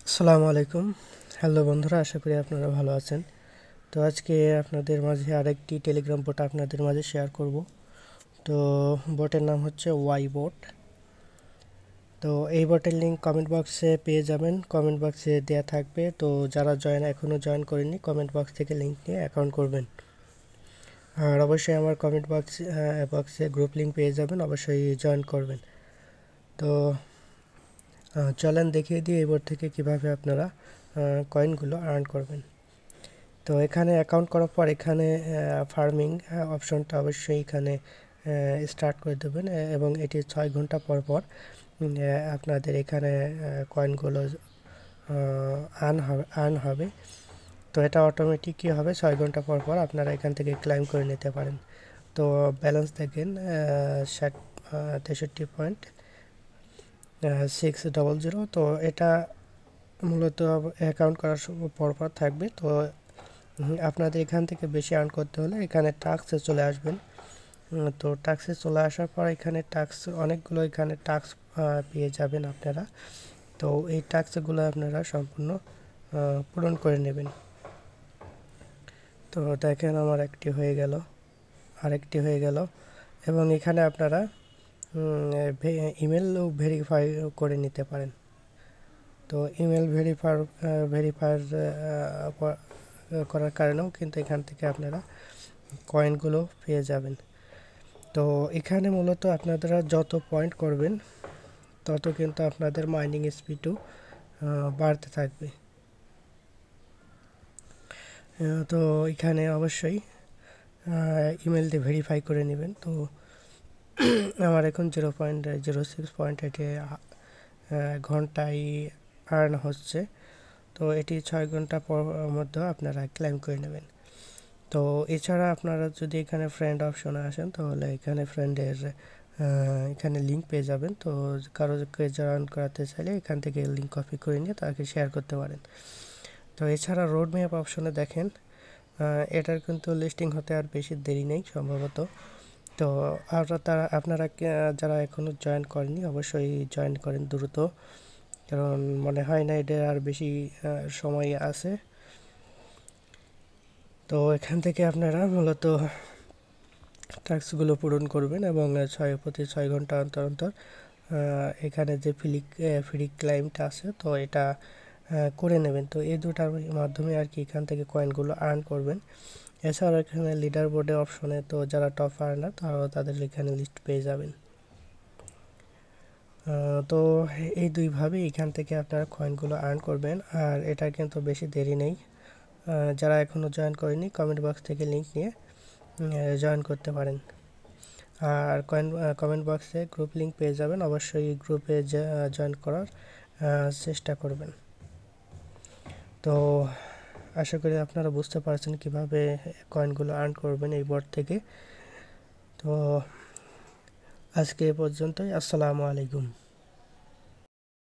আসসালামু আলাইকুম। হ্যালো বন্ধুরা, আশা করি আপনারা ভালো আছেন। তো আজকে আপনাদের মাঝে আরেকটি টেলিগ্রাম বট আপনাদের মাঝে শেয়ার করব। তো বটের নাম হচ্ছে ওয়াই বট। তো এই বটের লিঙ্ক কমেন্ট বক্সে পেয়ে যাবেন, কমেন্ট বক্সে দেয়া থাকবে। তো যারা এখনও জয়েন করেননি, কমেন্ট বক্স থেকে লিঙ্ক নিয়ে অ্যাকাউন্ট করবেন। আর অবশ্যই আমার কমেন্ট বক্সে গ্রুপ লিঙ্ক পেয়ে যাবেন, অবশ্যই জয়েন করবেন। তো চলেন দেখিয়ে দিই এই বট থেকে কীভাবে আপনারা কয়েনগুলো আর্ন করবেন। তো এখানে অ্যাকাউন্ট করার পর এখানে ফার্মিং অপশনটা অবশ্যই এখানে স্টার্ট করে দেবেন, এবং এটি 6 ঘন্টা পর পর আপনাদের এখানে কয়েনগুলো আর্ন হবে। তো এটা অটোমেটিকই হবে, 6 ঘন্টা পর পর আপনারা এখান থেকে ক্লাইম করে নিতে পারেন। তো ব্যালেন্স দেখেন 63.600। তো এটা মূলত অ্যাকাউন্ট করার পর পর থাকবে। তো আপনাদের এখান থেকে বেশি আর্ন করতে হলে এখানে টাস্কে চলে আসবেন। তো টাস্কে চলে আসার পর এখানে অনেকগুলো এখানে টাস্ক পেয়ে যাবেন আপনারা। তো এই টাস্কগুলো আপনারা সম্পূর্ণ পূরণ করে নেবেন। তো দেখেন আমার একটি হয়ে গেল, আরেকটি হয়ে গেল, এবং এখানে আপনারা ইমেলও ভেরিফাই করে নিতে পারেন। তো ইমেল ভেরিফাই করার কারণেও কিন্তু এখান থেকে আপনারা কয়েনগুলো পেয়ে যাবেন। তো এখানে মূলত আপনারা যত পয়েন্ট করবেন তত কিন্তু আপনাদের মাইনিং স্পিডও বাড়তে থাকবে। তো এখানে অবশ্যই ইমেল দিয়ে ভেরিফাই করে নেবেন। তো আমার এখন 0.06 ঘন্টায় আর্ন হচ্ছে। তো এটি 6 ঘন্টা পর মধ্যে আপনারা ক্লেম করে নেবেন। তো এছাড়া আপনারা যদি এখানে ফ্রেন্ড অপশনে আসেন, তাহলে এখানে ফ্রেন্ডের এখানে লিঙ্ক পেয়ে যাবেন। তো কারোকে জয়েন করাতে চাইলে এখান থেকে লিঙ্ক কপি করে নিয়ে তাকে শেয়ার করতে পারেন। তো এছাড়া রোড ম্যাপ অপশনে দেখেন, এটার কিন্তু লিস্টিং হতে আর বেশি দেরি নেই সম্ভবত। তো আপনারা যারা এখনও জয়েন করেনি, অবশ্যই জয়েন করেন দ্রুত, কারণ মনে হয় না এটার আর বেশি সময় আছে। তো এখান থেকে আপনারা মূলত টাস্কগুলো পূরণ করবেন, এবং প্রতি 6 ঘন্টা অন্তর অন্তর এখানে যে ফ্রি ক্লাইমটা আছে, তো এটা করে নেবেন। তো এই দুটার মাধ্যমে আর কি এখান থেকে কয়েনগুলো আর্ন করবেন। এছাড়াও এখানে লিডার বোর্ডে অপশনে তো যারা টপ আর্নার তারাও তাদের এখানে লিস্ট পেয়ে যাবেন। তো এই দুইভাবে এখান থেকে আপনারা কয়েনগুলো আর্ন করবেন। আর এটা কিন্তু বেশি দেরি নেই। যারা এখনও জয়েন করেনি, কমেন্ট বক্স থেকে লিঙ্ক নিয়ে জয়েন করতে পারেন। আর কমেন্ট বক্সে গ্রুপ লিঙ্ক পেয়ে যাবেন, অবশ্যই গ্রুপে জয়েন করার চেষ্টা করবেন। তো আশা করি আপনারা বুঝতে পারছেন কিভাবে কয়েনগুলো আর্ন করবেন এই বট থেকে। তো আজকে এ পর্যন্তই। আসসালামু আলাইকুম।